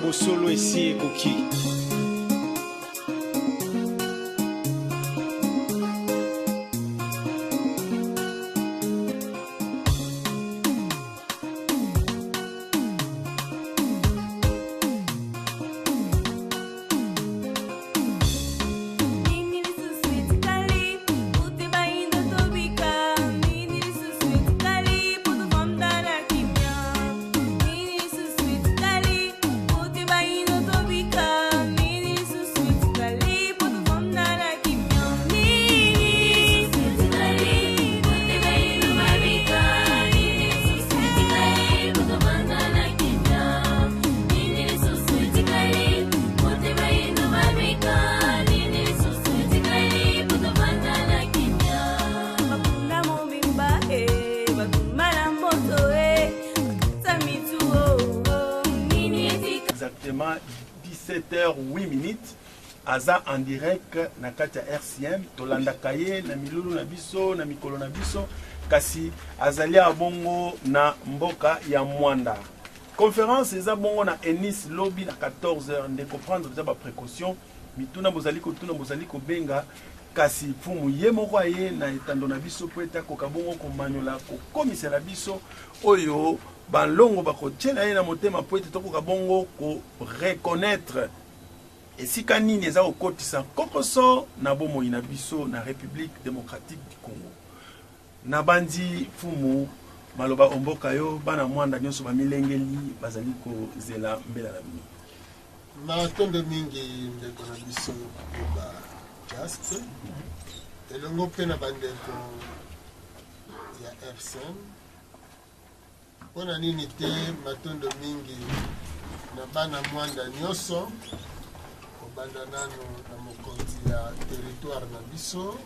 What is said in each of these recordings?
bosolo esi ekoki. Exactement 17h08 aza en direct na kati ya RCM tolanda kaye na milulu na biso na mikolo na biso kasi azali abongo na mboka ya Mwanda. Conférence eza bongo na Enis lobby na 14h de comprendre déjà ba précaution mituna bozali ko benga kasi fumu ye moko ye na etando na biso po eta ko kabongo ko manyola ko komisela biso oyo balongo bakotiela ye na motema po ete tokoka bongo ko reconnaître esika nini eza kokotisa kokoso na bomoi na biso na République démocratique du Congo. Na bandi fumu maloba omboka yo bana Mwanda nyonso bamilengeli bazali kozela mbela na bino. Matondo mingi ndeko na biso ba just elongo pe na bandeko ya RCM pona nini te matondo mingi na bana Mwanda nyonso kobanda nano na mokonzi ya territoire na biso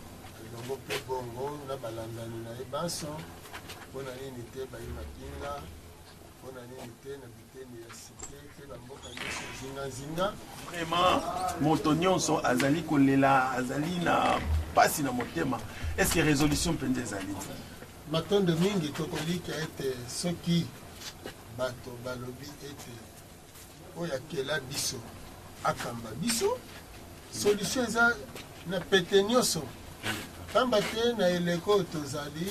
elongo pe bongo na balandani na ebanso pona nini te bayima kinga pona nini te na biteni ya site pe bamboka nyonso zinga vraiment moto nyonso azali kolela azali na pasi na motema. Est-ce que résolution pende ezali matondo mingi tokolika ete soki bato balobi ete oyo akela biso akamba biso solution eza na pete nyonso pamba te na eleko tozali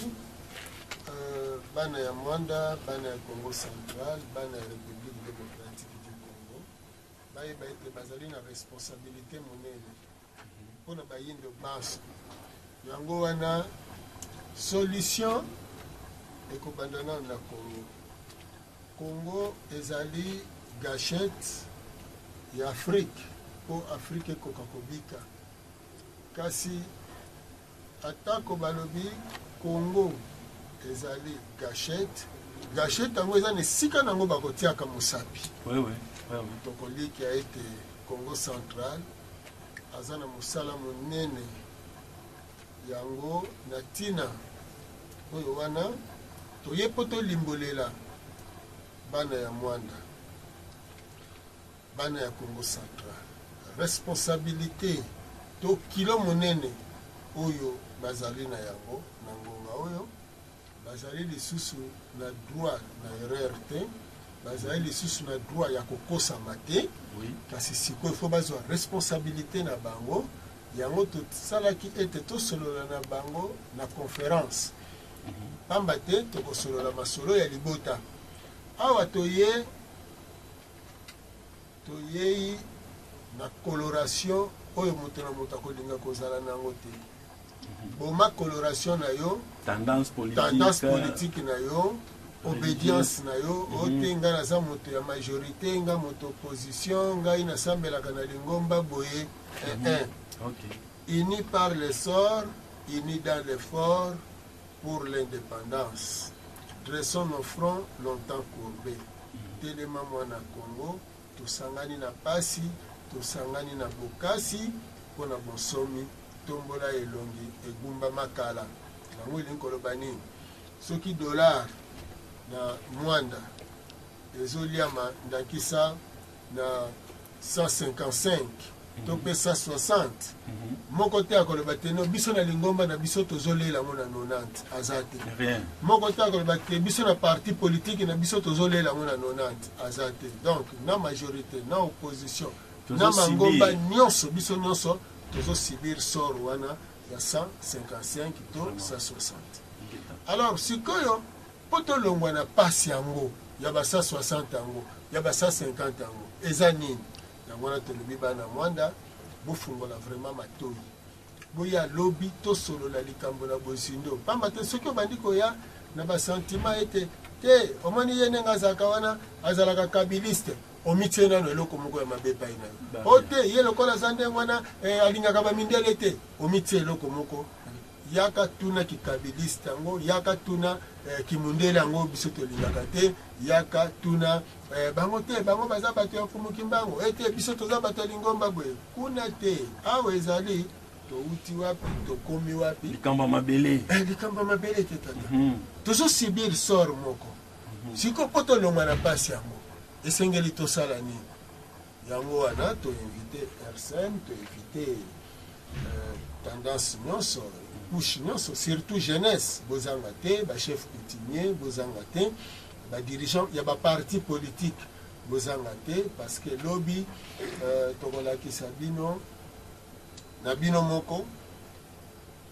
bana ya Mwanda bana ya Congo central bana ya République démocratique du Congo bayeba ete bazali na responsabilité monene mpona bayindo banso yango wana solution ekobanda nano na Congo. Congo ezali gâchette ya Afrique po Afrique ekoka kobika kasi atako balobi Congo ezali gâchette yango eza na esika nango bakotiaka mosapi. Tokoliki ya ete Congo central aza na mosala monene yango na tina oyo wana toye po tolimbolela bana ya Mwanda bana ya Congo central responsabilité to kilo monene oyo bazali na yango na ngonga oyo bazali lisusu na droit na erreur te bazali lisusu na droit ya kokosama te kasi sikoyo fo bazwa responsabilité na bango yango tosalaki ete tosolola na bango na conférence pamba te tokosolola masolo ya libota awa toyei na coloration oyo moto na moto akolinga kozala nango te boma coloration na yo tendance politique na yo obédience na yo ote nga naza moto ya majorité nga moto opposition ngai nasambelaka na lingomba boye unis par le sort unis dans l'effort pour l'indépendance dressons nos fronts longtemps courbés telema mwana Congo tosangani na pasi tosangani na bokasi mpona bonsomi tombola elongi egumba makala nango elingi koloba nini soki dollar na Mwanda ezoliama ndakisa na 155 topesa 60 moko te akoloba te no biso na lingomba na biso tozolela ngo na 90 azate moko te akoloba te biso na parti politique na biso tozolela ngo na 90 azate. Donc na majorité na opposition na mangomba nyonso biso nyonso tozosibir sor wana ya 155 to 160. Alors sikoyo po tolongwa na pasi yango ya ba 160 yango ya ba 150 yango eza nini yango wana tolobi bana mwanda bofungola vraiment matoi boya lobi tosolola likambo na bozindo pamba te soki obandi koya na basentiment ete te omoni ye ndenge azalaka wana azalaka kabiliste omitie nano eloko moko ya mabe pai na yo o te ye lokola aza ndenge wana alingaka bamindele te omitie eloko moko yaka tuna kikabiliste yango yaka tuna kimundele yango biso tolingaka te yaka tuna bango te bango baza bato ya mfumuki mbango ete biso toza bato ya lingomba boye kuna te awa ezali touti wapi tokomi wapi likamba mabele te tata tozosibir sor moko siko po tolongwa na pasi yango esengeli tosala nini yango wana toinvite RCM toinvite tendance nyonso couche nyonso surtout jeunesse bozanga te bachef coutumier bozanga te badirigeant ya baparti politique bozanga te parce que lobi tokolakisa bino na bino moko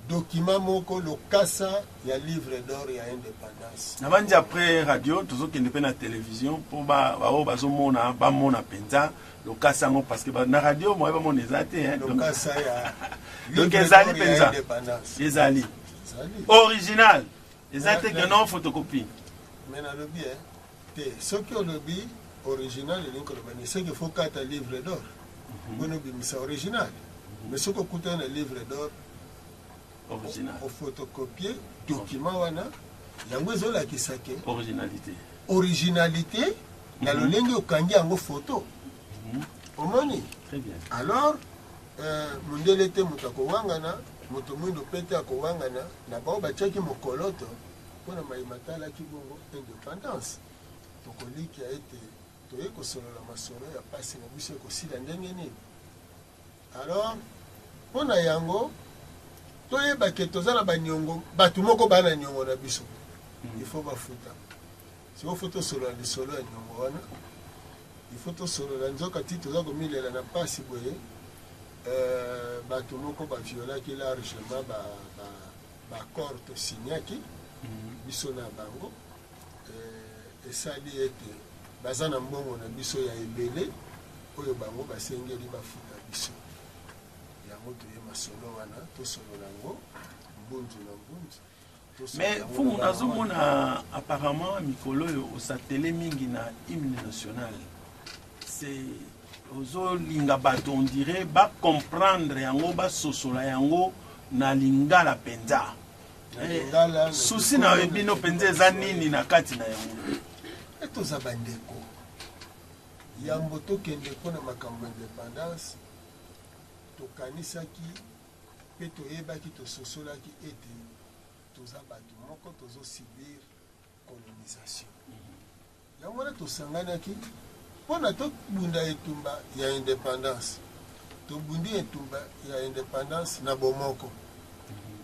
document moko lokasa ya livre d'or ya indépendance nabandi après radio tozokende mpe na télévision mpo bao bazomona bamona mpenza lokasa yango parce que na radio moye bamona eza te lokasa ya donc ezali mpenza ezali original eza te ke non photocopie mais nalobi te soki olobi original elingi koloba ni soki fo kata livre d'or bona obimisa original mais soki okutana na livre d'or original ophotocopie document wana yango ezolakisa ke originalité na lolenge okangi yango photo omoni. Alors mundele te moto akowangana moto mwindo pete akowangana na bao batiaki mokoloto mpona mayima talaki bongo indépendance tokoliki ya ete toye kosolola masolo ya pasi na biso ekosila ndenge nini. Alors mpona yango toyeba ke toza na baniongo bato moko bana niongo na biso il faut bafuta siko fo tosolola lisolo ya niongo wana il faut tosolola nzoka ti toza komilela na pasi boye bato moko baviolaki largement baccord tosignaki biso na bango esali ete baza na mbongo na biso ya ebele oyo bango basengeli bafuta biso yango toye masolo wana tosolola yango mbunzu na mbunzu. Mais fumu nazomona apparemment mikolo oyo osatele mingi na hymne national c'est ozolinga bato on dirait ba comprendre yango basosola yango na lingala mpenza susi na bino mpenza eza nini na kati na yango toza bandeko yambo tokende mpona makambo indépendance tokanisaki mpe toyebaki tososolaki ete toza bato moko tozosubir colonisation yango wana tosanganaki mpona tobunda etumba ya indépendance tobundi etumba ya indépendance na bomoko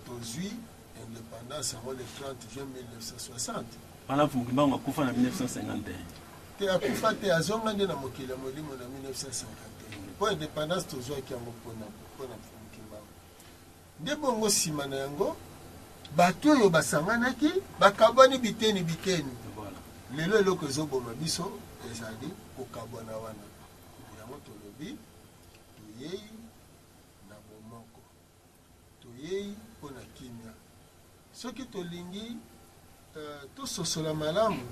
tozwi indépendance yango le 30 juin 1960 wana mfumukimbango akufa na 1951 te akufa te azonga nde na mokili ya molimo na 1951 mpo indépendance tozwaki yango mpona mfumukimbango nde bongo nsima na yango bato oyo basanganaki bakabwani biteni lelo eloko ezoboma biso ezali kokabwana wana yango tolobi toyei na bomoko toyei mpona kimia soki tolingi tososola malamu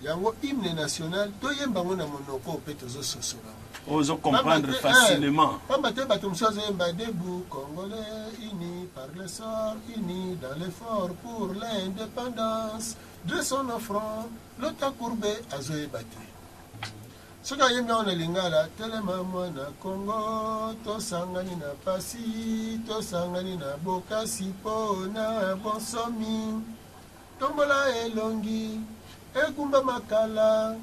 yango hymne national toyemba ngo na monoko mpe tozososola ozo comprendre facilement pamba te bato mosusu azoyemba debout congolais unis par le sort unis dans l'effort pour l'indépendance dressons nos fronts lota courbe azoyeba te soki ayembi yango na lingala telema mwana kongo tosangani na pasi tosangani na bokasi mpo na bonsomi tombola elongi egumba makala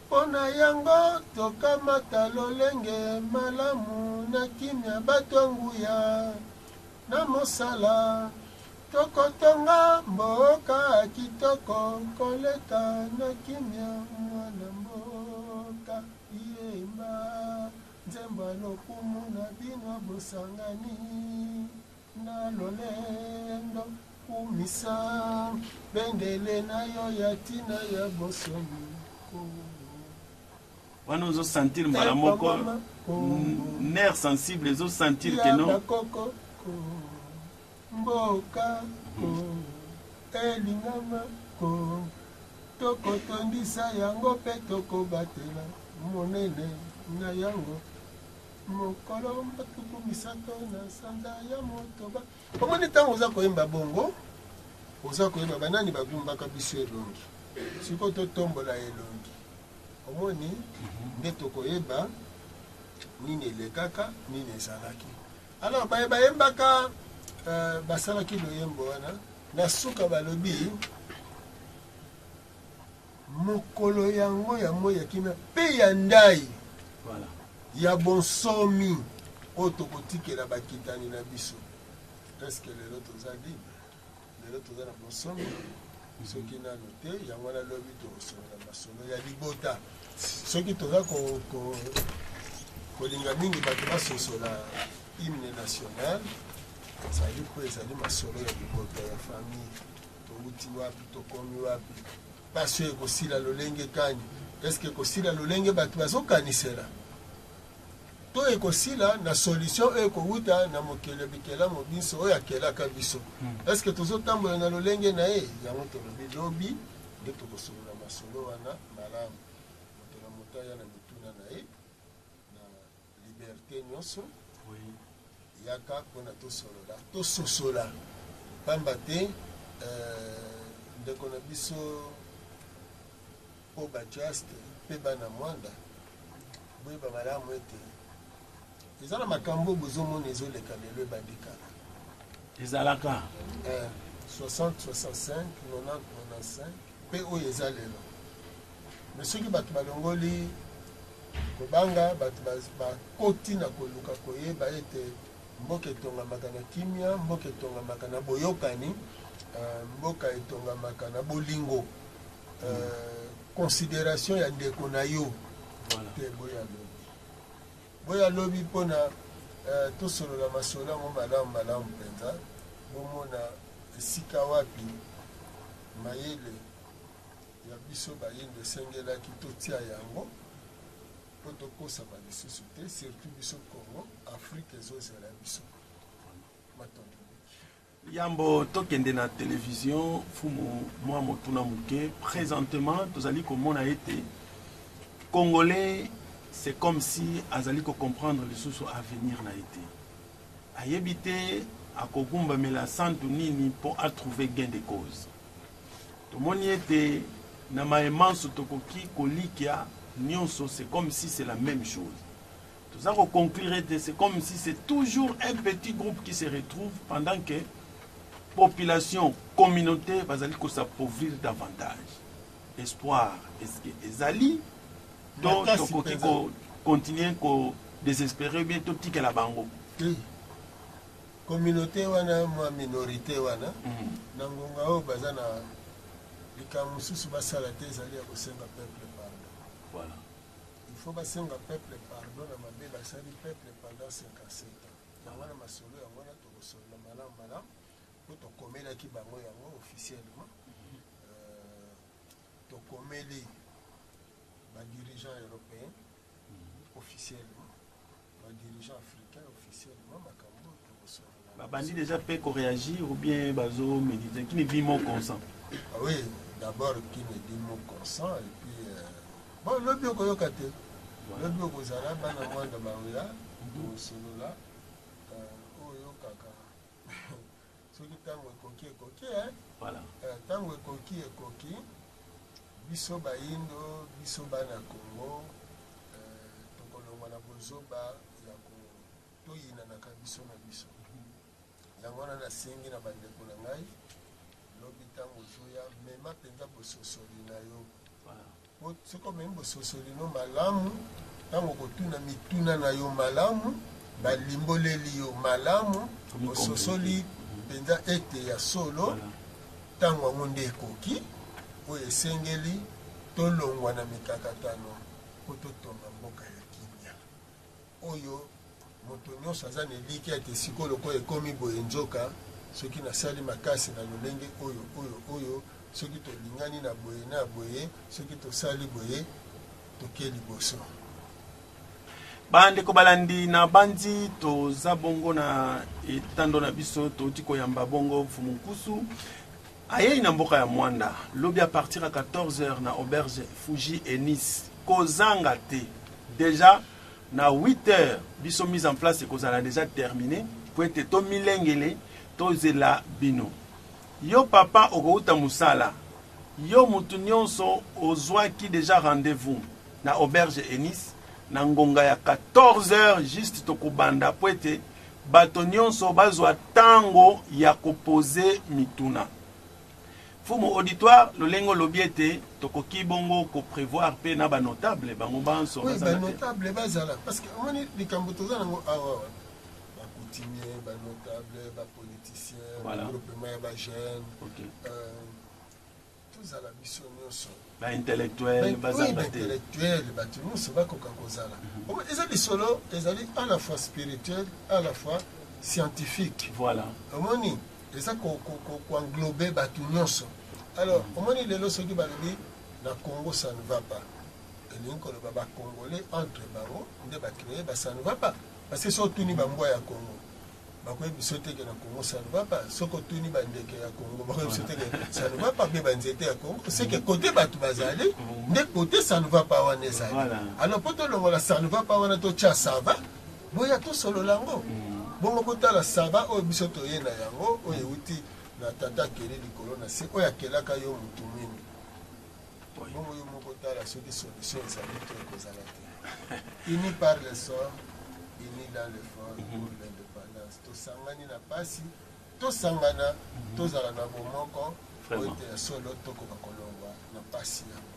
mpona yango tokamata lolenge malamu na kimia bato nguya na mosala tokotonga mboka kitoko koleka na kimia mwana mboka yemba nzemba lokumu na bino bosangani na lolendo kumisa bendele na yo ya tina ya bosomi wana ozo sentir mbala moko nerf sensible ezo sentir que non mboka elingama tokotondisa yango mpe tokobatela monene na yango mokolo matuku misato na sanza ya motoba omoni ntango oza koyemba bongo oza koyemba banani bagumbaka biso elongi siko totombola elongi omoni nde tokoyeba nini elekaka nini ezalaki alors bayembaka basalaki loyembo wana na suka balobi mokolo yango ya moi ya kimia mpe ya ndai ya bonsomi oyo tokotikela bakitani na biso eske lelo toza libre lelo toza na bonsomi soki nano te yango wana lobi tokosolola masolo ya libota soki toza kolinga mingi bato basosola hymne national ezali mpo ezali masolo ya libota ya famille touti wapi tokomi wapi paso ekosila lolenge kani eske ekosila lolenge bato bazokanisela to ekosila na solution oyo ekowuta na mokele bikela mobiso oyo akelaka biso eske tozotambola na lolenge na ye yango tolobi lobi nde tokosolola masolo wana malamu moto na moto aya na mituna na ye na liberté nyonso yaka mpona tosolola tososola pamba te ndeko na biso po bajaste mpe bana mwanda boyeba malamu ete eza na makambo bozomona ezoleka lelo ebandi kala ezalaka 60 65 90 95 mpe oyo eza lelo me soki bato balongoli kobanga bato bakoti na koluka koyeba ete mboka etongamaka na kimia mboka etongamaka na boyokani mboka etongamaka na bolingo considération ya ndeko na yo te boya lobi mpona tosolola masolo yango malamu mpenza bomona esika wapi mayele ya biso bayendo esengelaki totia yango mpo tokosa balisusu te surtout biso Congo Afrique ezozela biso matondo yambo tokende na télévision fumu mwa motuna moke présentement tozali komona ete congolais c'est comme si azali ko comprendre lisusu avenir na ete ayebi te akogumbamela santu nini mpo atrouver gain de cause tomoni ete na maemanso tokoki kolikia nyonso c'est comme si c'est la même chose toza koconclure ete c'est comme si c'est toujours un petit groupe qui se retrouve pendant que population communauté bazali s'appauvrir davantage espoir est-ce que ezali donc tokoki continuer ko désespérer bien totikela bango communauté wana mwa minorité wana na ngonga oyo baza na likambo mosusu basala te ezali ya kosenga peuple pardon voilà il faut basenga peuple pardon na mabe basali peuple pendant 57 ans yango wana masolo yango wana tokosolola malamu po tokomelaki bango yango officiellement tokomeli badirigeant européen officiellement badirigeant africain officiellement makambo tokosolola babandi déjà peut réagir ou bien bazo méditer qui ne dit mon consent ah oui d'abord qui ne dit mon consent et puis bon lobi okoyoka te lobi okozala bana mwanda baoya tosolola oyo kaka soki ntango ekoki voilà ntango ekoki biso bayindo biso bana Congo tokolongwa na bozoba ya toyinanaka biso na biso yango wana nasengi na bandeko na ngai lobi ntango ozoya mema mpenza bososoli na yo soki omemi bososoli no malamu ntango kotuna mituna na yo malamu balimboleli yo malamu ososoli penza ete ya solo ntango yango nde ekoki oyo esengeli tolongwa na mikakatano po totonga mboka ya kimia oyo moto nyonso aza na eliki ete sikoyo lokola ekomi boye nzoka soki nasali makasi na lolenge oyo soki tolingani na boye soki tosali boye toke liboso. Bandeko balandi na bandi toza bongo na etando na biso touti koyamba bongo Mfumukusu ayei na mboka ya Mwanda lobi à partir à 14h na auberge Fuji et Nice kozanga te déjà na 8h biso mise en place et kozala déjà terminé pour être to milengele to zela bino yo papa okouta musala yo mutu nyonso ozwaki déjà rendez-vous na auberge et Nice na ngonga ya 14h juste tokubanda po ete bato nyonso bazwa tango ya kopose mituna. Fumu auditoire lolengo lobi ete tokoki bongo ko prévoir pe na ba notable bango banso oui, ba notable bazala parce que on likambo toza nango awa ba coutumier ba notable ba politicien voilà. Groupement ya ba jeune OK tous à la mission nyonso ba intellectuel bazala ba intellectuel ba nyonso ba koka kozala ezali solo ezali à la fois spirituel à la fois scientifique voilà omoni eza ko englober ba nyonso alors omoni lelo soki balobi na Congo ça ne va pas elingi koloba ba congolais entre bango nde ba créer ba ça ne va pas parce que surtout ni ba mbwa ya Congo bakoye biso teke na Congo ça ne va pas soko tuni ba ndeke ya Congo bakoye biso teke ça ne va pas be ba nzete ya Congo c'est que côté batu bazali nde côté ça ne va pas wana ezali alors poto longola ça ne va pas wana to cha ça va boya to solo lango bongo kotala saba oyo biso toye na yango oyo euti na tata kele likolo na se oyo akelaka yo mutu mini bongo yo moko tala soki solution ezali to ekozala te ini par le sort ini dans l'effort pour l'indépendance tosangani na pasi tosangana tozala na bomoko oyo ete ya solo tokoka kolongwa na pasi yango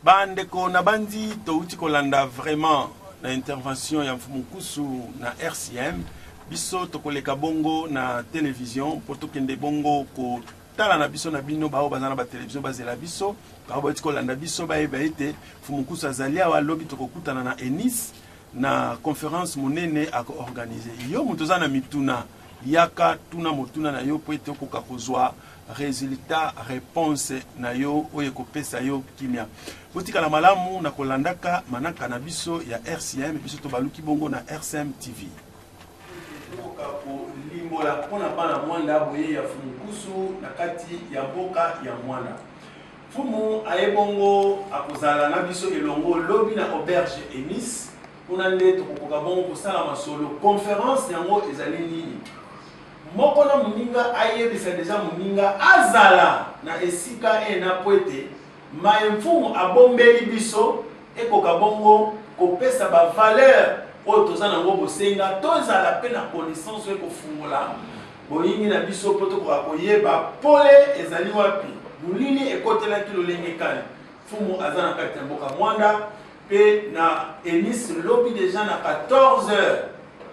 bandeko na bandi touti kolanda vraiment na intervention ya Mfumukusu na RCM biso tokoleka bongo na télévision pour tokende bongo ko tala na biso na bino bao bazana ba télévision bazela biso bao bati kolanda biso ba ete Mfumukusu azali awa lobi tokokutana na Nice na conférence monene ako organiser yo mutoza na mituna yaka tuna motuna na yo po ete koka kozwa résultat réponse na yo oye kopesa yo kimia botika la malamu na kolandaka manaka na biso ya RCM biso to baluki bongo na RCM TV limbola pona bana Mwanda boye ya Mfumukusu na kati ya mboka ya Mwanda fumu ayebongo akozala na biso elongo lobi na auberge et Nice kuna nde tokokoka bongo kosala masolo conférence yango ezali nini moko na muninga ayebisa deja muninga azala na esika na poete maye mfumu abombeli biso ekoka bongo kopesa ba valeur oyo toza nango bosenga tozala pe na connaissance oyo kofungola boyingi na biso po tokoka koyeba pole ezali wapi mulili ekotelaki lolenge kani mfumu aza na kati ya mboka Mwanda pe na Nice lobi deja na 14h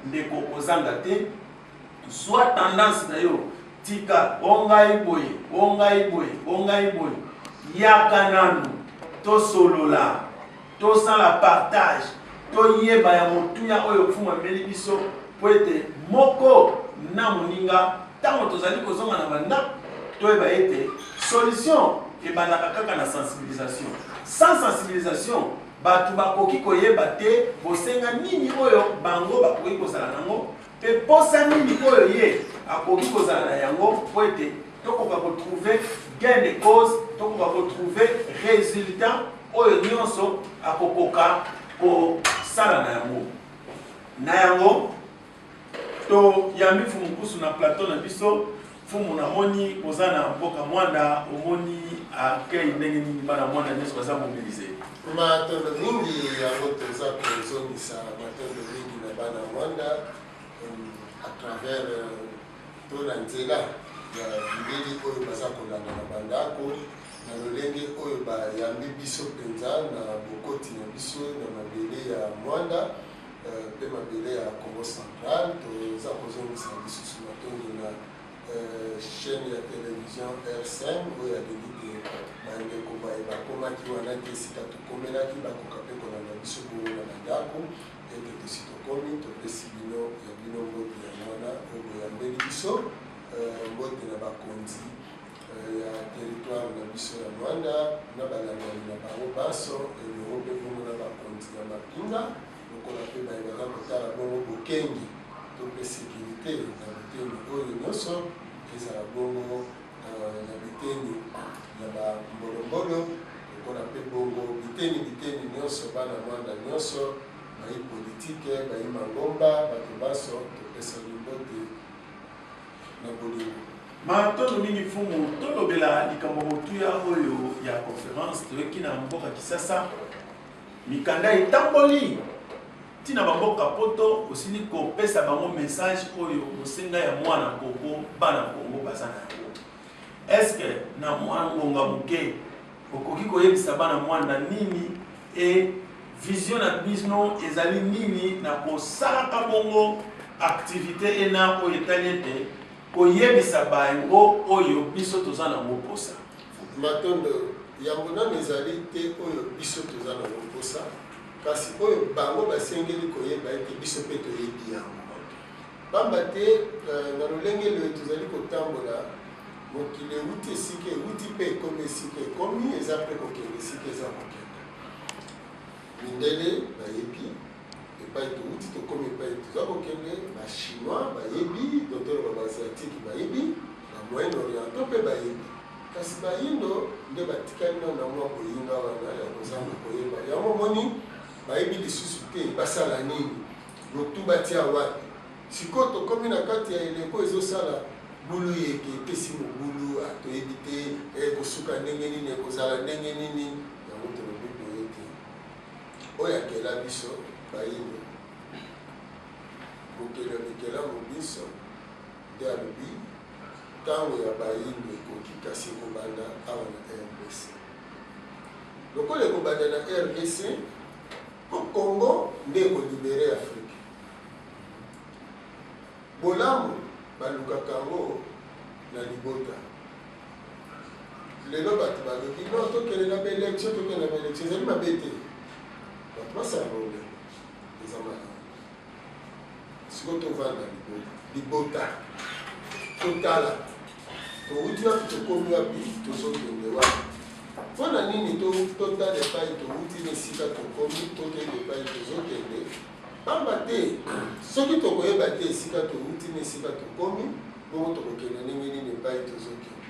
ndeko kozanga te soit tendance na yo tika ongai boye yaka nanu to solola to sala partage to yeba ya motuya oyo fuma meli biso po ete moko na moninga tango tozali kozonga na banda to eba ete solution ebandaka kaka na sensibilisation sans sensibilisation batu bakoki koyeba te bosenga nini oyo bango bakoki kozala nango pe posa nini oyo ye akoki kozala na yango po ete tokoka kotrouver gain de cause tokoka kotrouver résultat oyo nyonso akokoka kosala na yango to yambi Mfumukusu na plateau na biso fumu na moni koza na mboka Mwanda omoni akei ndenge nini bana Mwanda nyonso baza mobiliser matondo mingi yango toza kozongisa matondo mingi na bana Mwanda à travers tola nzela ya bileli oyo baza kolanda na bandako na lolenge oyo bayambi biso mpenza na bokoti na biso na mabele ya Mwanda mpe mabele ya Congo Central toza kozongisa lisusu matondi na chaîne ya télévision R5 oyo yaleli te bandeko bakomaki wana te esika tokomelaki bakoka mpe kolanda biso bongo na bandako ete tosi tokomi topesi bino ya bino mbote ya mwana oyo boyambeli biso mbote na bakonzi ya territoire na biso ya Rwanda na balangani na bango baso elongo mpe bongo na bakonzi ya mapinga lokola mpe bayebaka kotala bongo bokengi to mpe sécurité na biteni oyo nyonso ezala bongo na biteni ya bambolombolo lokola mpe bongo biteni nyonso bana Rwanda nyonso bayi politike bayi mangomba bato baso topesa limbote na bolingo matondo mingi mfumu tolobela likambo motuya oyo ya conférence toyoki na mboka Kisasa mikanda etamboli tina bamboka poto osili kopesa bango message oyo bosenga ya mwana Kongo bana Kongo baza na yango eske na mwana ngonga moke okoki koyebisa bana mwanda nini e vision na bino ezali nini na kosalaka bongo activité ena oyo etali ete koyebisa bango oyo biso toza nango posa matondo yango nano ezali te oyo biso toza nango posa kasi oyo bango basengeli koyeba ete biso mpe toyebi yango pamba te na lolenge loyo tozali kotambola mokili ewuti esika ewuti mpe ekomi esika ekomi eza mpe kokende esika eza kokende mindele bayebi epai touti tokomi epai toza kokende bachinois bayebi docteur baasiatique bayebi bamoyen oriental mpe bayebi kasi bayindo nde batikali na mwa koyinga wana ya kozanga koyeba yango moni bayebi lisusu te basala nini motu batia wapi sikoyo tokomi na kati ya eleko ezosala bulu yeke epesi mobulu toyebi te ekosuka ndenge nini ekozala ndenge nini yango tolobi boye te oyo akela biso bayindo mokelo mikela mobiso nde alobi ntango ya bayindo ekoki kasi ekobanda awa na RDC lokola ekobanda na RDC po Congo nde ekolibere Afrique bolamu balukaka yango na libota lelo bato balobi no tokende na baélection tokende na baélection ezali mabe te bato basangonge eza malamu siko tovanda libota totala touti wapi tokomi wapi tozokende wapi mpona nini totala epai touti na esika tokomi tokende epai tozokende pamba te soki tokoyeba te esika touti na esika tokomi bongo tokokende ndenge nini epai tozokende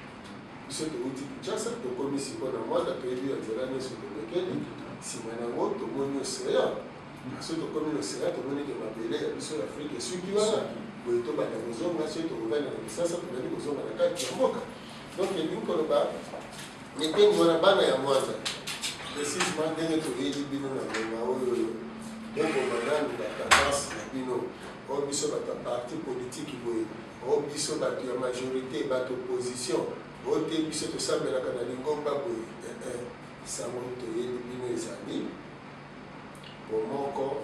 biso touti Kinshasa tokomi siko na mwanda toyebi ya nzela nyonso tokokeli nsima nango tomoni océan so tokomi na océan tomoni ke mabele ya biso ya Afrique esuki wana boye tobanda kozonga soki tokovanda na Kisasa tobandi kozonga na kati ya mboka donc elingi koloba mitengi wana bana ya mwanda précisement ndenge toyebi bino na ngonga oyo bongo banani batendance na bino oyo biso bato ya parti politique boye oyo biso bato ya majorité bato opposition oyo te biso tosambelaka na lingomba boye sango toyebi bino ezali bomoko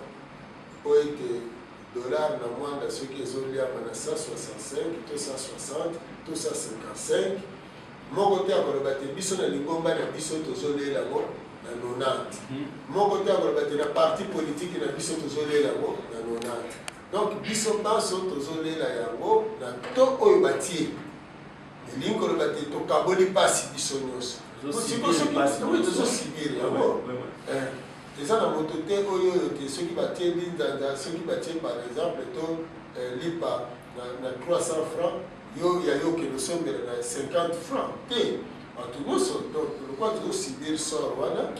po ete dollar na mwanda soki ezoliama na 165 to 160 to 155 moko te akoloba te biso na lingomba na biso tozolela yango na 90 moko te akoloba te na parti politique na biso tozolela yango na 90 donc biso banso tozolela yango na to oyo batie elingi koloba te tokaboli pasi biso nyonso tozosibiri yango eza na moto te oyo te soki batie linzanza soki batie par exemple to lipa na 300 francs yo ya yo ke losombela na 50 francs te bato nyonso donc lokwa tozosibiri sor wana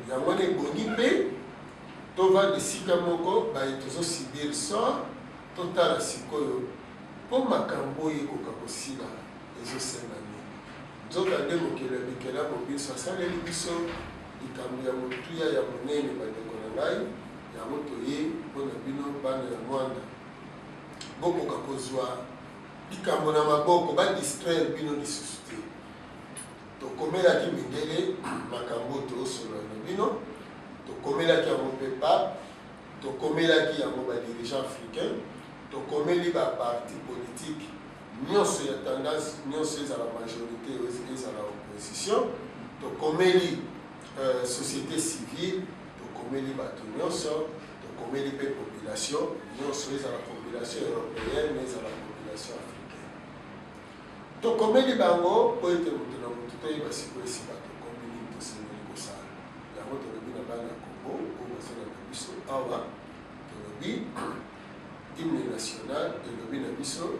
yango wana ebongi mpe tovanda esika moko baye tozosibiri sor totala sikoyo mpo makambo oyo ekoka kosila ezosenga nini nzoka nde mokelo ya mikela mobiso asaleli biso likambo ya motuya ya monene bandeko na ngai yango toye mpona bino bana ya mwanda bokoka kozwa likambo na maboko badistraire bino lisusu te tokomelaki mindele makambo toosolola na bino tokomelaki yango mpe pape tokomelaki yango badirigeant africain, tokomeli baparti politique nyonso ya tendance nyonso ezala majorité ezala opposition, tokomeli société civile, tokomeli bato nyonso, tokomeli mpe population nyonso ezala population européenne ezala population africaine. Tokomeli bango po ete moto na moto toyeba sikoyo esi bato komeli tosengeli kosala yango. Tolobi na bana ya Congo oyo bazolanda biso awa, tolobi hymne national elobi na biso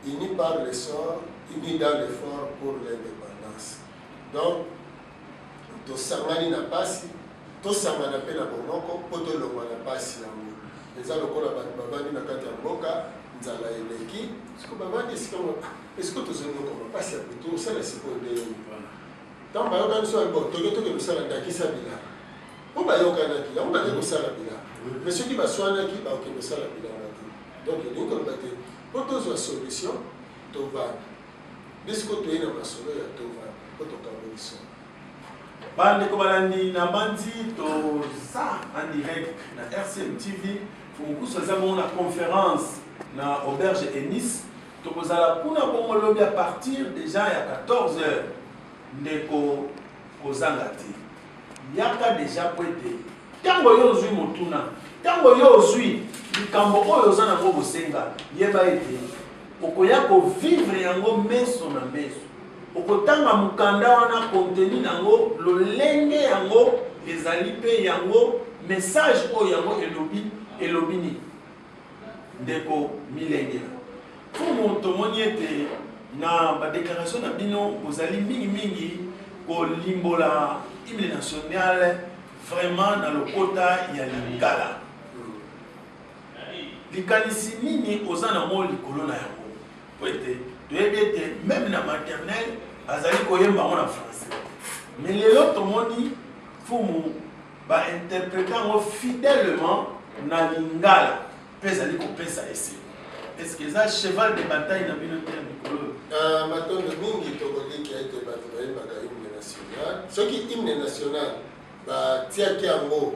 unis par l'essor, unis dans l'effort pour l'indépendance. Donc tosangani na pasi, tosangana mpe na bomoko mpo tolongwa na pasi yango. Eza lokola bato bavandi na kati ya mboka, nzala eleki siko bavandi esika esiko tozongokoma pasi ya butu osala sikoyo ndeyeni ntango bayokani so bo toke kosala ndakisa bilanga po bayokanaki yango bake kosala bilanga mais soki baswanaki bakokende kosala bilanga te. Donc elingi koloba te po tozwa solution tovanda bisiko toyei na masolo ya tovanda po tokaboli solo. Bandeko balandi na bandi toza en direct na RCM TV fumukusu aza bongo na conférence na auberge Enis tokozala kuna bongo lobi à partir déjà ya 14h ndeko kozanga te yaka déjà po ete ntango yo ozwi motuna ntango yo ozwi likambo oyo oza nango bosenga yeba ete okoya kovivre yango meso na meso, okotanga mukanda wana kontenu nango lolenge yango ezali mpe yango message oyo yango elobi nini ndeko milenge fumu tomoni ete na badéclaration na bino bozali mingi kolimbola hymne national vraiment na lokota ya lingala. Likanisi nini oza nango likolo na yango po ete toyebi ete même na maternelle azali koyemba yango na français, mais lelo tomoni fumu bainterprete yango fidèlement na lingala mpe ezali kopesa ese. Est-ce que ça cheval de bataille na bino te mikolo matondo mingi tokoliki ete bato bayembaka hymne national soki hymne national batiaki yango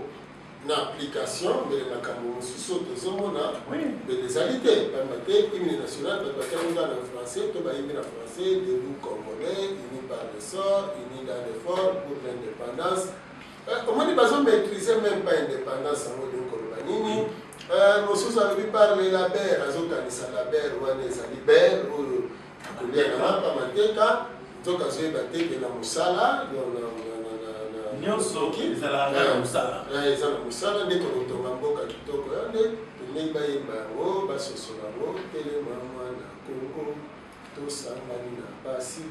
na application mbele makambo mosusu tozomona mbele ezali te pamba te hymne national bato batiango na français to bayimbi na français debout congolais unis par le sort unis dans l'effort pour l'indépendance. Omoni bazomaîtrise même pas indépendance yango ndenge koloba nini mosusu alobi parle la bere azokanisa la bere wana ezali bere oyo akolia na mapa mateka nzoka azoyeba teke na mosala nyonso ezala na mosala eza na mosala nde tokotonga mboka kitoko ya nde tolei bayemba yango basosola yango telema mwana Kongo tosangani na pasi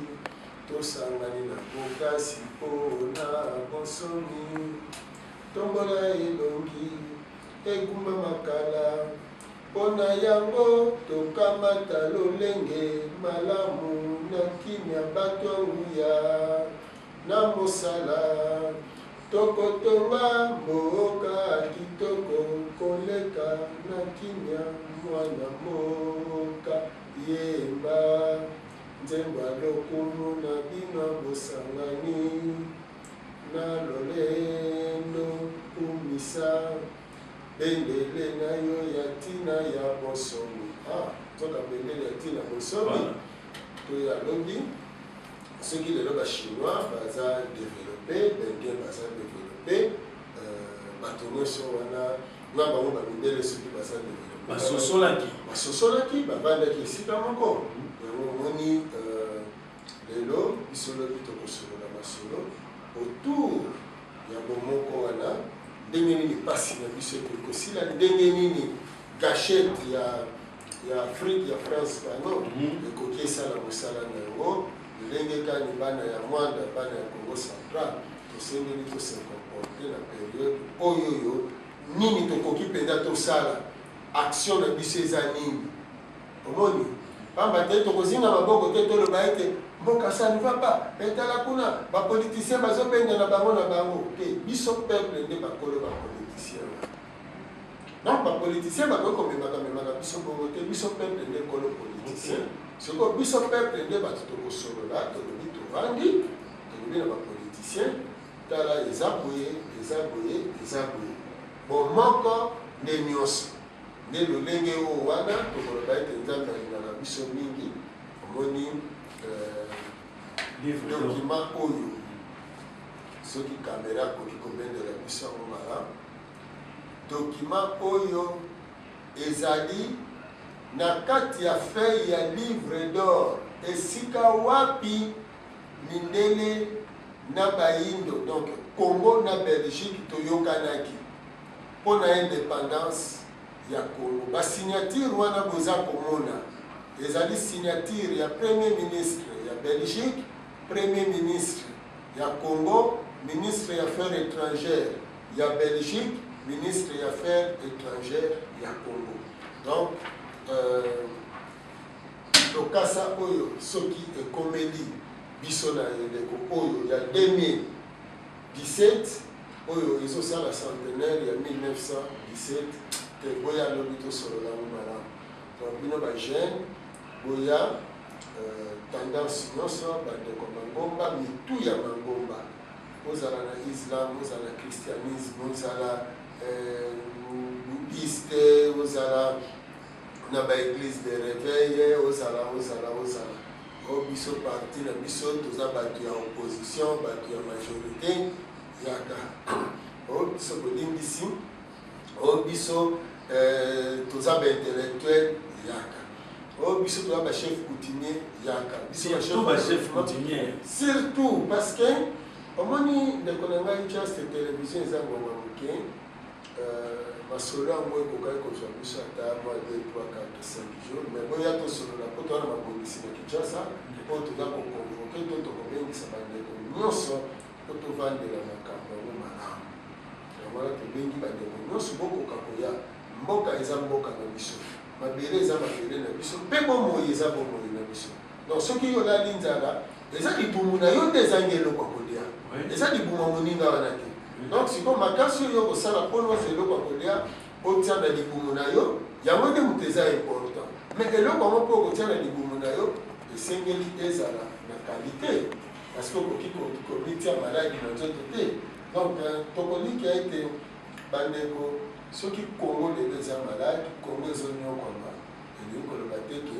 tosangani na bokasi mpona bonsomi tombola elongi egumba makala mpona yango tokamata lolenge malamu na kimia bato nguya na mosala tokotonga mboka kitoko koleka na kimia mwana moka yemba nzembo lokumu na bino bosangani na lolendo kumisa bendele na yo ya tina ya bosomi. Toka bendele ya tina bosomi to ya lobi soki lelo bachinois baza développé benge baza développé bato nyonso wana na bango bamindele soki baza développé basosolaki bavandaki esika moko omoni lelo biso lobi tokosolola masolo autour ya bomoko wana ndenge nini pasi na biso ekosila ndenge nini gachette ya Afrique ya France pano ekoki esala mosala na yango ndenge kani bana ya Rwanda bana ya Congo central tosengeli tose comporte na période oyoyo nini tokoki mpenza tosala action na biso eza nini omoni pamba te tokozinga maboko te toloba ete mboka ça ne va pas etala kuna bapoliticien bazobenda na bango te biso peuple nde bakolo bapoliticien donc bapoliticien bakoki komemaka biso bongo te biso peuple nde kolo politicien soko biso peuple nde bato tokosolola tolobi tovandi tolobi na bapoliticien tala eza boye bon moko nde nyonso nde lolenge oyo wana tokoloba ete nzambe alingaka biso mingi omoni document oyo soki kamera akoki kobendela biso yango malamu document oyo ezali na kati ya feuille ya livre d'or esika wapi mindele na bayindo donc Congo na Belgique toyokanaki mpona indépendance ya Congo basignature wana boza komona ezali signature ya premier ministre ya Belgique, premier ministre ya Congo, ministre ya affaires étrangères ya Belgique, ministre ya affaires étrangères ya Congo. Donc tokasa oyo soki ekomeli biso na eleko oyo ya 2017 oyo ezosala centenaire ya 1917 te boya lobi tosolola ngo malamu. Donc bino bajeune boya tendance nyonso bandeko mangomba mitu ya mangomba ozala na islam ozala na christianisme ozala bouddhiste ozala na baeglise de réveil ozala o biso parti na biso toza bato ya opposition bato ya majorité yaka o biso bolimbisi o biso toza baintellectuel yaka o biso toza bachef coutumier yaka biso bachef coutumier surtout parce que omoni ndeko na ngai just télévision eza ngoma moke masolo yango ekokaki kozwa biso ata mwa 2, 3, 4, 5 jours mais boya tosolola mpo towana mabongisi na kinshasa mpo toza kokonvoke to tokobengisa bandeko nyonso mpo tovandela makambo yango malamu yangola tobengi bandeko nyonso bokoka koya mboka eza mboka na biso mabele eza mabele na biso mpe bomoi eza bomoi na biso donc soki yo olali nzala eza libumu na yo nde ezangi eloko ya kolia eza libuma moninga wana te. Donc si comme makasi yo kosala mpona oza eloko ya kolia otia na libumu na yo yango nde moto eza important mais eloko yango mpo okotia na libumu na yo esengeli ezala na qualité parce que okoki komitia maladi na nzoto te. Donc tokolika ete bandeko soki Congo lelo eza maladi Congo ezonyokwama elingi koloba te ke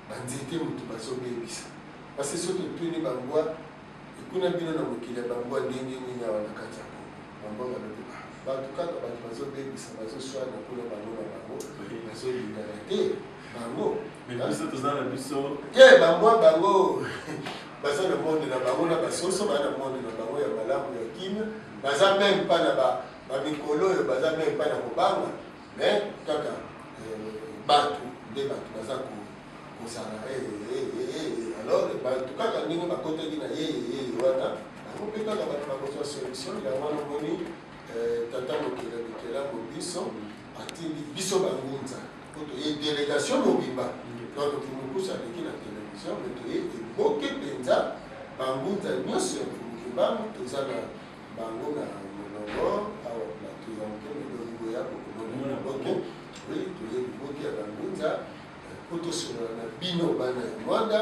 banzete motu bazobebisa parce que soki totuni bangwa ekuna bino na mokili ya bangwa ndenge nini awa na kati ya Congo bato kaka bato bazobebisa bazoswana mpona bango na bango bazolingana te bango te bangwa bango baza na monde na bango na basoso baa na monde na bango ya malamu ya kimia baza meme mpa na bamikolo oyo baza meme mpa na kobanga mais kaka bato nde bato baza kozala alors bato kaka ndenge bakotaki na yeye wana bango mpe kaka bato bakozwa solution ya wana moni tata mokela mobiso atindi biso bangunza po toye délégation mobimba donc timokusa aleki na télévision me toye eboke mpenza bangunza nyonso ya mokimbango toza na bango na molongo awa bato ya mokeme lolingo ya kokomona boke oui toye liboke ya bangunza po tosolola na bino bana ya mwanda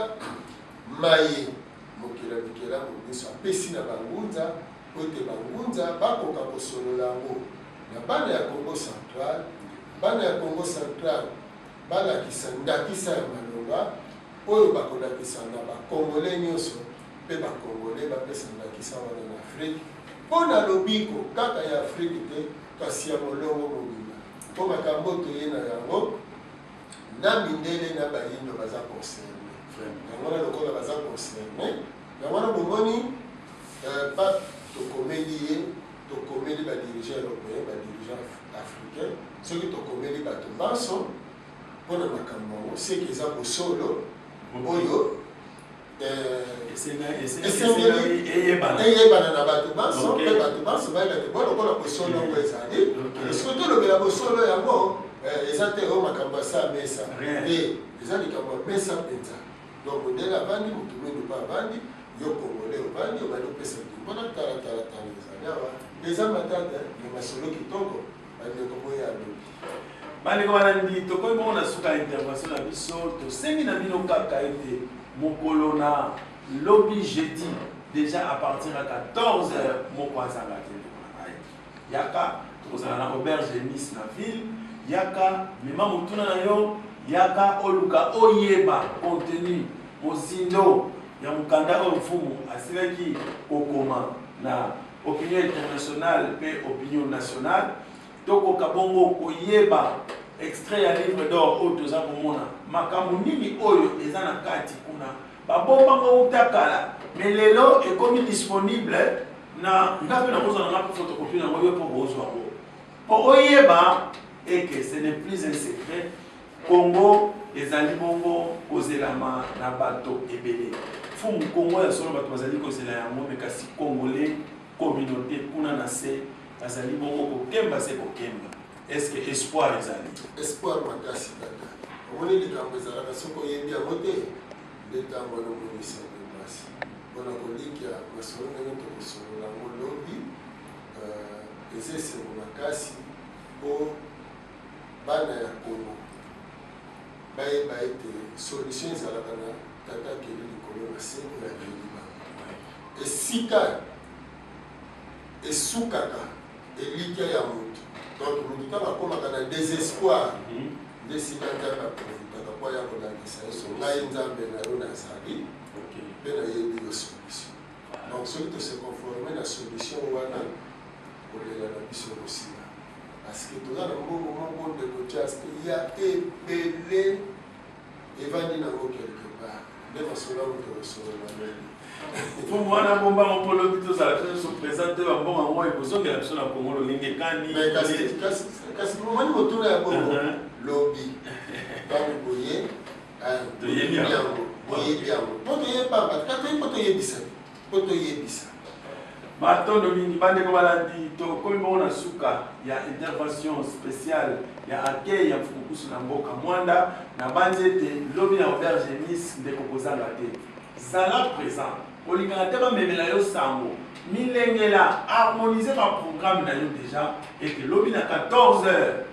maye mokela mobiso apesi na bangunza po ete bangunza bakoka kosolola yango na bana ya Congo central. Bana ya Congo central balakisa ndakisa ya malonga oyo bakolakisa na bakongole nyonso mpe bakongole bapesa ndakisa wana na Afrique mpona lobiko kaka ya Afrique te kasi ya molongo mobimba mpo makambo toye na yango na mindele na bayindo baza concerne yango na lokola baza concerne yango na bomoni pa tokomeli ye tokomeli badirigant européen badirigant africain soki tokomeli bato banso mpona makambo yango seki eza bosolo oyo eyebana na bato banso mpe bato banso bayeba te bo lokola bosolo yango ezali soki tolobela bosolo yango eza te oyo makambo asa mesa te eza likambo ya mesa mpenza donc modele avandi motu mwindu mpe avandi yo kongole ovandi obali opesa mpona talatala ezali awa eza matata ya masolo kitoko bandeko boya alobi bandeko banandi tokoki bongo na suka ya intervention na biso tosengi na bino kaka ete mokolo na lobi jeudi déjà à partir ya 14h moko azanga te yaka tokozala na auberge de Nice na ville yaka mema mutuna na yo yaka oluka oyeba contenu mozindo ya mukanda oyo mfumu asilaki kokoma na opinion internationale pe opinion nationale tokoka bongo koyeba extrait ya livre d'or oyo toza komona makambo nini oyo eza na kati kuna babombango utakala mais lelo ekomi disponible na ngape na kozala nga photocopie nango yo mpo bozwa ngo mpo oyeba eke ce n'est plus un secret Congo ezali bongo kozelama na bato ebele fumu Congo ya solo bato bazali kozela yango me kasi congolais communauté kuna na se bazali bongo kokemba se kokemba est-ce que espoir ezali espoir makasi kaka omoni likambo ezalaka soki oyebi yango te nde ntango wana omonisa basi mpona kolikya masolo ndenge tokosolola yango lobi eza esengo makasi mpo bana ya Congo bayeba ete solution ezalaka na tata keli likolo na se ya keliba esika esukaka elikya ya moto donc moto ntango akomaka na désespoir nde sika nzambe aprofitaka mpo ya kolakisa yeso ngai nzambe na yo nazali mpe nayebi yo solution donc soki tose conforme na solution wana kolela na biso kosila parce que toza na mbongo moko ndeko tiaske ya ebele evandi nango quelque part nde masolo yango tokosolola nini Pour moi, na bomba mon polo bito za la se présente ba bonga ngo ekozongela biso na Congo lolinge kani kasi moni motuna ya bongo lobi bani boye to yebi yango poto yeba poto yebisa batondo mingi bande ko balandi to komi bongo na suka ya intervention spéciale ya accueil ya fukusu na mboka mwanda na banzete lobi na auberge Nice ndeko kozanga te zala présent olingaka te bamemela yo sango milengela harmoniser ba programme na yo déjà et que lobi na 14 heures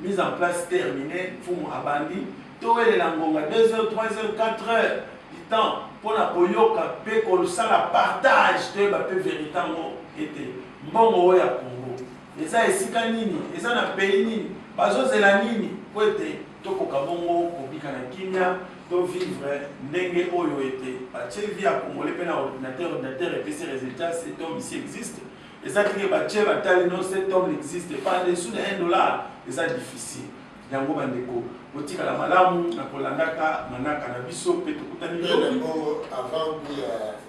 mise en place terminée fumu abandi towelela ngonga 2 heures 3 heures 4 heures du temps pour la koyoka pe kolosala partage te ba pe véritablement ete mbongo oyo ya Congo eza esika nini eza na pays nini bazozela nini po ete tokoka bongo kobika na kimia to vivre ndenge oyo ete batie vie ya congolais pe na ordinateur et ces résultats cet homme ici existe et ça que batie batali non cet homme n'existe pas en dessous de $1 et ça difficile yango bandeko botikala malamu na kolandaka manaka na biso pe tokutani bongo avant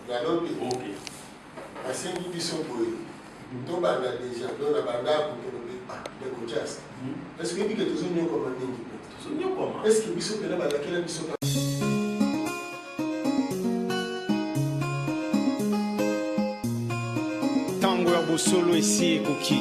ya lobi ok asengi biso boye to banda déjà do na banda ko lobi de kojas est-ce que bike tozo nyoko mandingi tozo nyoko est-ce que biso pena banda kela biso tango ya bosolo esi ekoki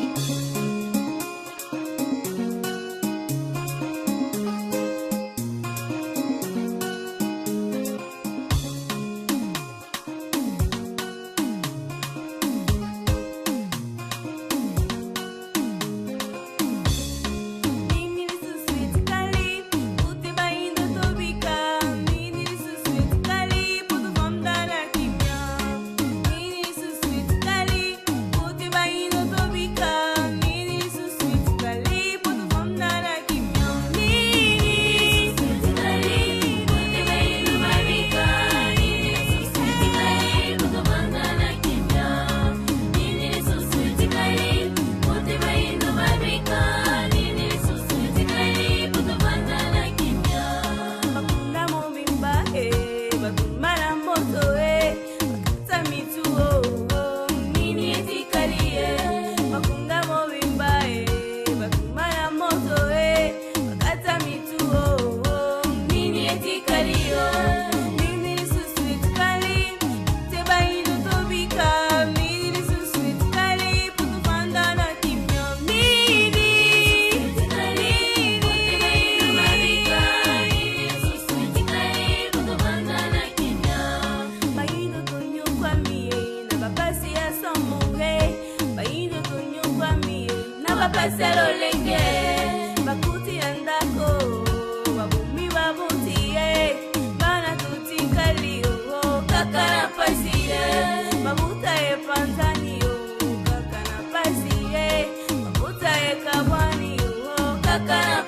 Kakana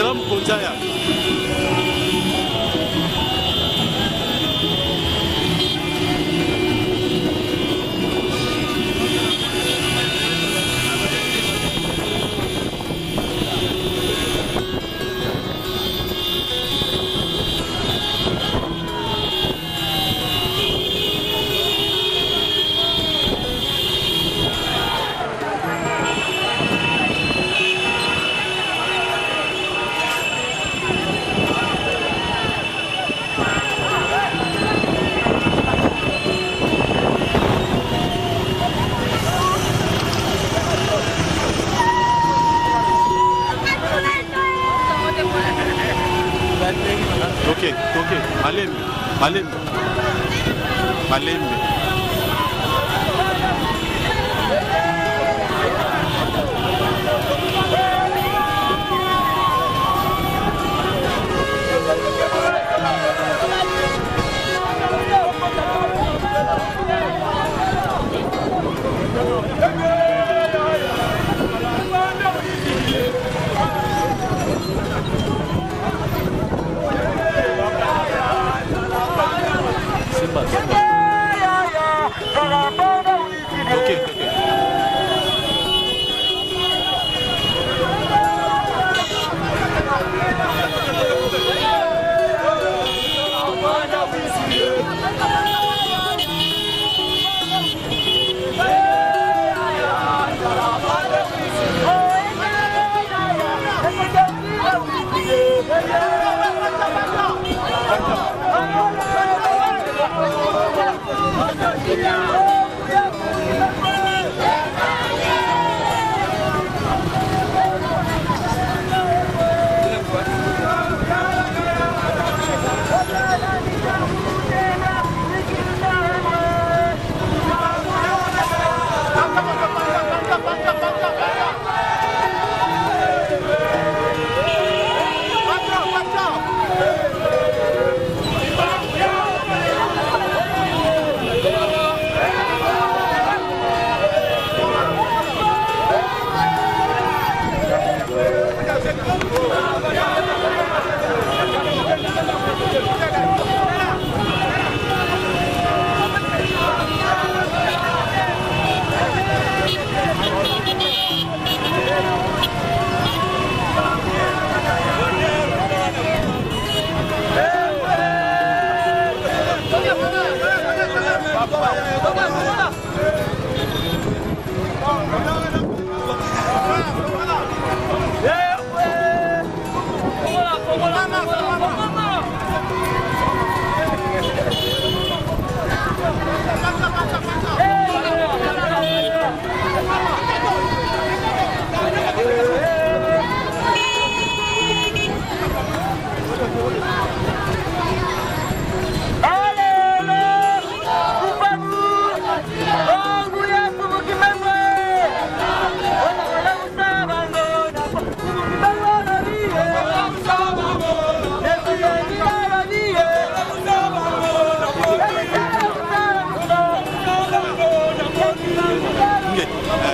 Selam Koncaya. Ok, Malembe.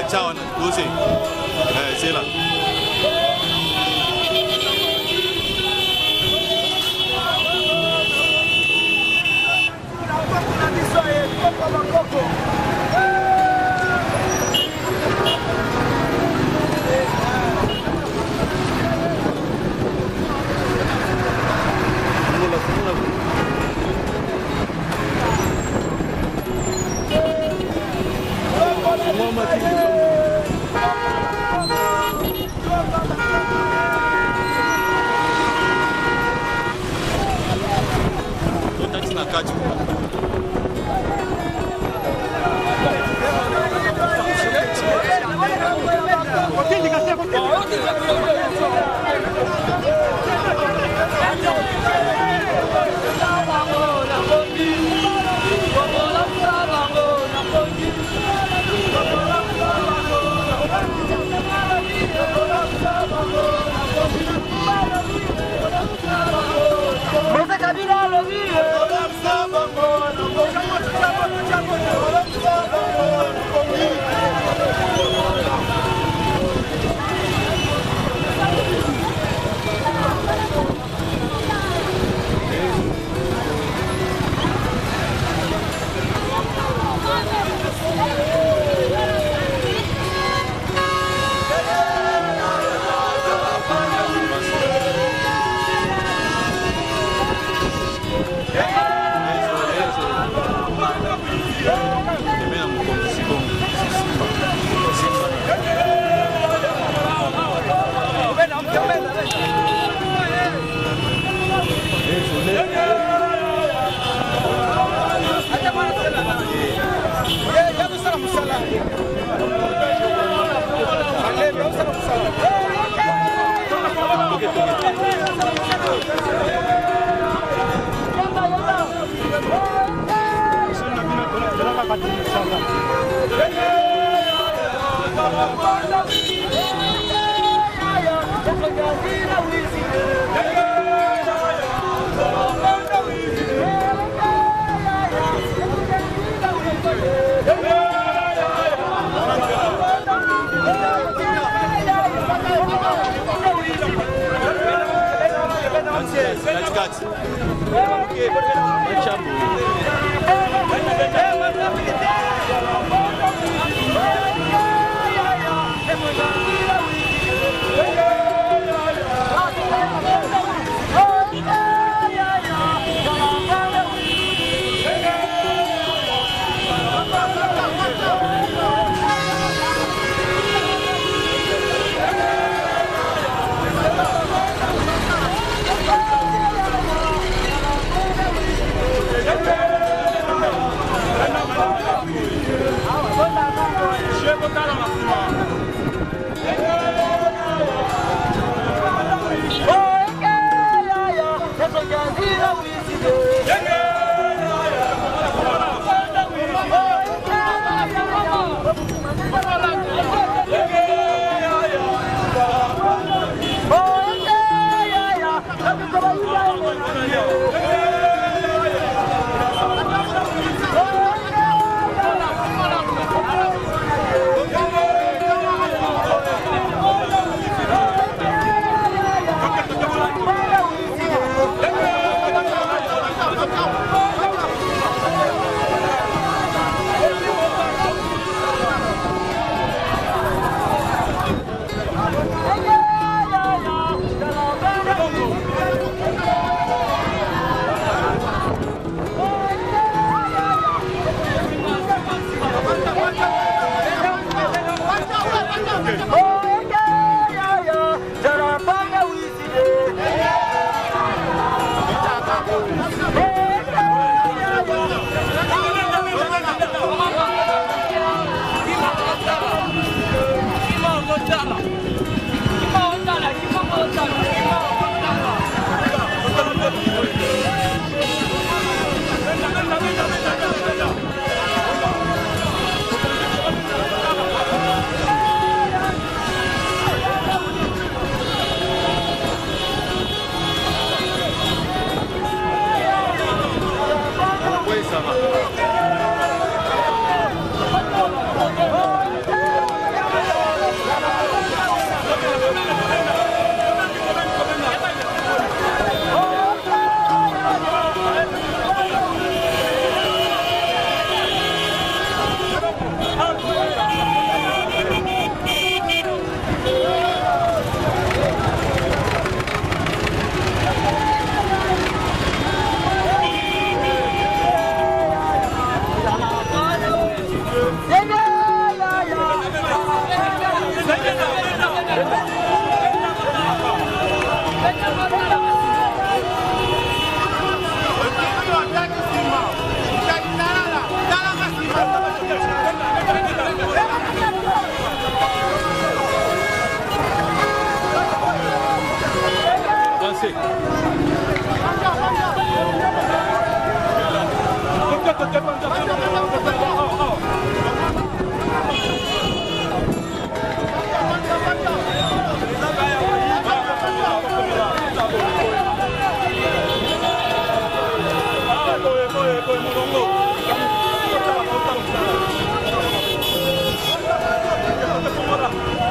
Ciao, Lucy. C'est là.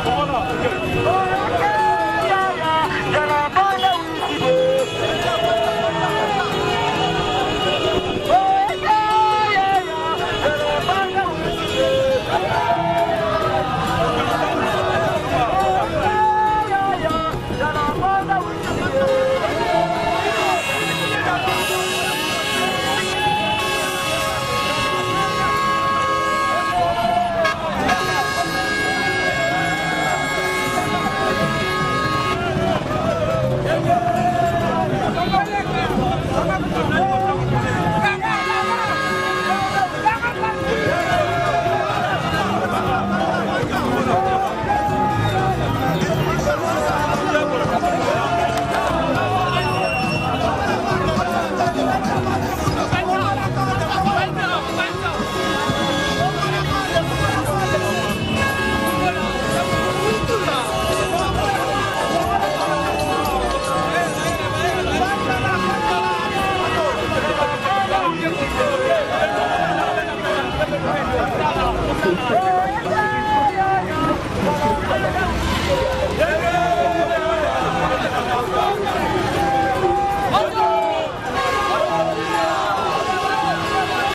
Voilà.